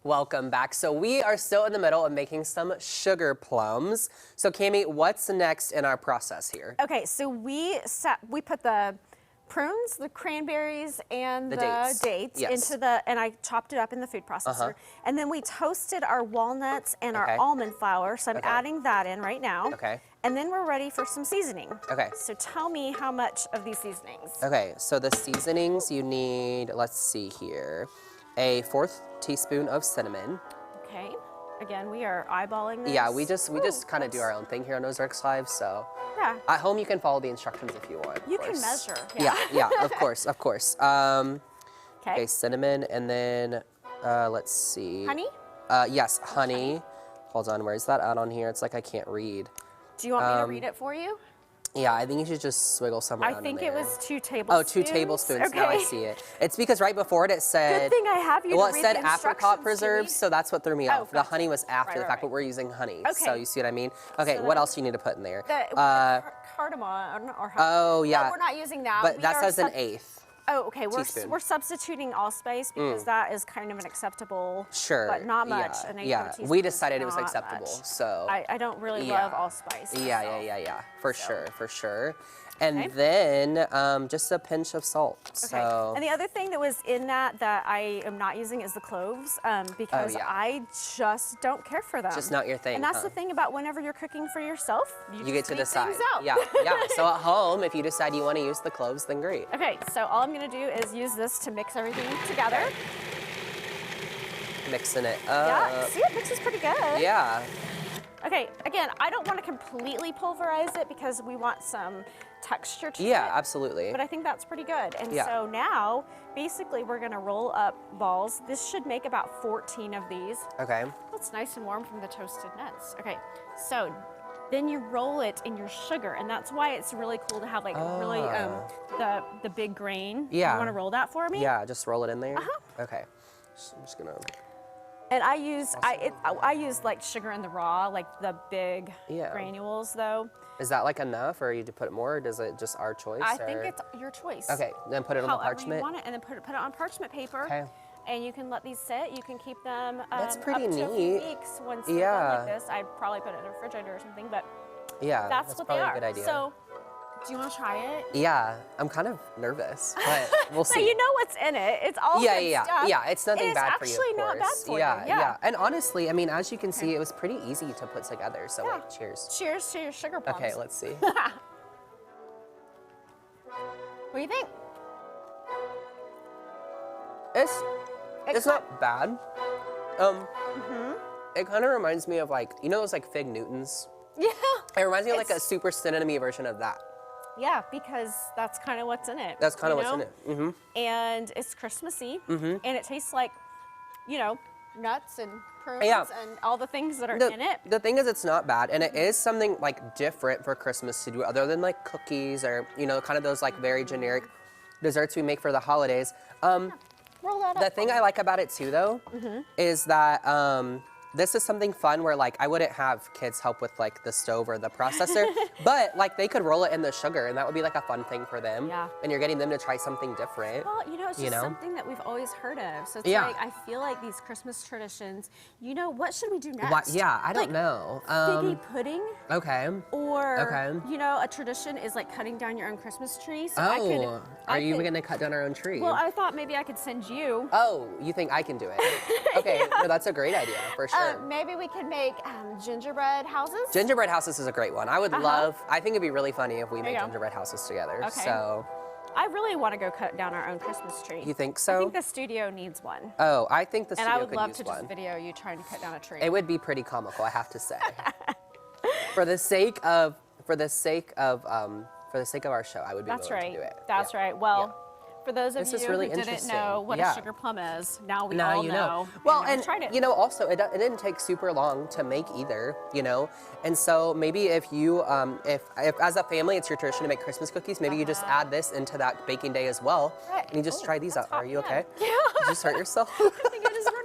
Welcome back. So we are still in the middle of making some sugar plums. So Cami, what's next in our process here? Okay, so we put the prunes, the cranberries, and the dates yes. into and I chopped it up in the food processor. And then we toasted our walnuts and our almond flour. So I'm adding that in right now. Okay. And then we're ready for some seasoning. Okay. So tell me how much of these seasonings. Okay, so the seasonings you need, let's see here, a 1/4 teaspoon of cinnamon. Okay. Again, we are eyeballing this. Yeah, we just kind of do our own thing here on Ozarks Live, so. Yeah. At home, you can follow the instructions if you want. You can measure. Yeah, of course, of course. Okay, cinnamon, and then let's see. Honey? Yes, honey. Hold on, where's that at on here? It's like I can't read. Do you want me to read it for you? Yeah, I think you should just swiggle somewhere I down think in there. it was 2 tablespoons. Oh, 2 tablespoons. Okay. Now I see it. It's because right before it said. Good thing I have you. Well, to it read said the apricot preserves, so that's what threw me off. The gotcha. honey was after the fact, but we're using honey. So you see what I mean? Okay, so what else do you need to put in there? Cardamom or oh yeah. No, we're not using that. But that says 1/8. Oh, okay. Teaspoon. We're substituting allspice because that is kind of an acceptable. Sure. But not much. Yeah. We decided it was acceptable, so. I don't really love allspice. Yeah. For sure. And then just a pinch of salt. Okay. So. And the other thing that was in that I am not using is the cloves because I just don't care for them. Just not your thing. And that's the thing about whenever you're cooking for yourself, you get to decide. Out. Yeah. So at home, if you decide you want to use the cloves, then great. Okay, so all I'm gonna do is use this to mix everything together. Okay. Mixing it up. Yeah, see, it mixes pretty good. Yeah. Okay, again, I don't want to completely pulverize it because we want some texture to it. Yeah, absolutely. But I think that's pretty good. And so now, basically, we're gonna roll up balls. This should make about 14 of these. Okay. Oh, it's nice and warm from the toasted nuts. Okay, so then you roll it in your sugar, and that's why it's really cool to have like really the big grain. Yeah. You want to roll that for me? Yeah, just roll it in there. Okay. So I'm just gonna. And I use like sugar in the raw, like the big granules though. Is that like enough, or you to put more, or does it just our choice? I think it's your choice. Okay, then put it on the parchment. However you want it, and then put it on parchment paper. Okay. And you can let these sit. You can keep them That's pretty up to neat. a few weeks once they're done like this. I'd probably put it in the refrigerator or something, but that's what they probably are. a good idea. So, do you want to try it? Yeah, I'm kind of nervous, but we'll see. So you know what's in it. It's all good stuff. Yeah, it's nothing bad for you, of course. It's actually not bad for you. Yeah. And honestly, I mean, as you can see, it was pretty easy to put together. So like, cheers. Cheers to your sugar plums. Okay, let's see. What do you think? It's not bad. It kind of reminds me of like, you know those like Fig Newtons? Yeah. It reminds me of like a super cinnamony version of that. Yeah, because that's kind of what's in it. That's kind of what's in it. And it's Christmassy, and it tastes like, you know, nuts and prunes and all the things that are in it. The thing is, it's not bad, and it is something like different for Christmas to do, other than like cookies or, you know, kind of those like very generic desserts we make for the holidays. Roll that up. The thing I like about it too, though, is that this is something fun where like I wouldn't have kids help with like the stove or the processor, but like they could roll it in the sugar, and that would be like a fun thing for them. Yeah. And you're getting them to try something different. Well, you know, it's just something that we've always heard of. So it's like, I feel like these Christmas traditions, you know, what should we do next? I don't know. Figgy pudding. Okay. Or, you know, a tradition is like cutting down your own Christmas tree. So are you going to cut down our own tree? Well, I thought maybe I could send you. Oh, you think I can do it? Okay, no, that's a great idea, for sure. Maybe we could make gingerbread houses. Gingerbread houses is a great one. I would love, I think it'd be really funny if we made gingerbread houses together. Okay. So. I really want to go cut down our own Christmas tree. You think so? I think the studio needs one. Oh, I think the studio could use one. And I would love to just video you trying to cut down a tree. It would be pretty comical, I have to say. For the sake of our show, I would be willing to do it. That's right. Well, for those of you really who didn't know what a sugar plum is, now we all know. Well, and tried it. you know, also it didn't take super long to make either, you know. And so maybe if you, if as a family it's your tradition to make Christmas cookies, maybe you just add this into that baking day as well, and you just try these out. Are you okay? Yeah. Did you just hurt yourself? I think I just hurt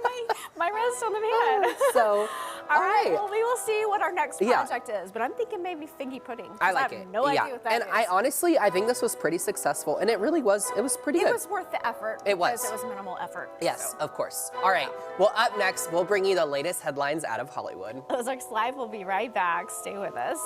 my wrist on the pan. So, All right. right. Well, we will see what our next Yeah. project is, but I'm thinking maybe figgy pudding. 'cause I like have it. no yeah. idea what that and is. I honestly, I think this was pretty successful, and it really was. It was pretty It good. was worth the effort. It was. Because it was minimal effort. Yes, so. of course. All right. Well, up next, we'll bring you the latest headlines out of Hollywood. Ozarks Live will be right back. Stay with us.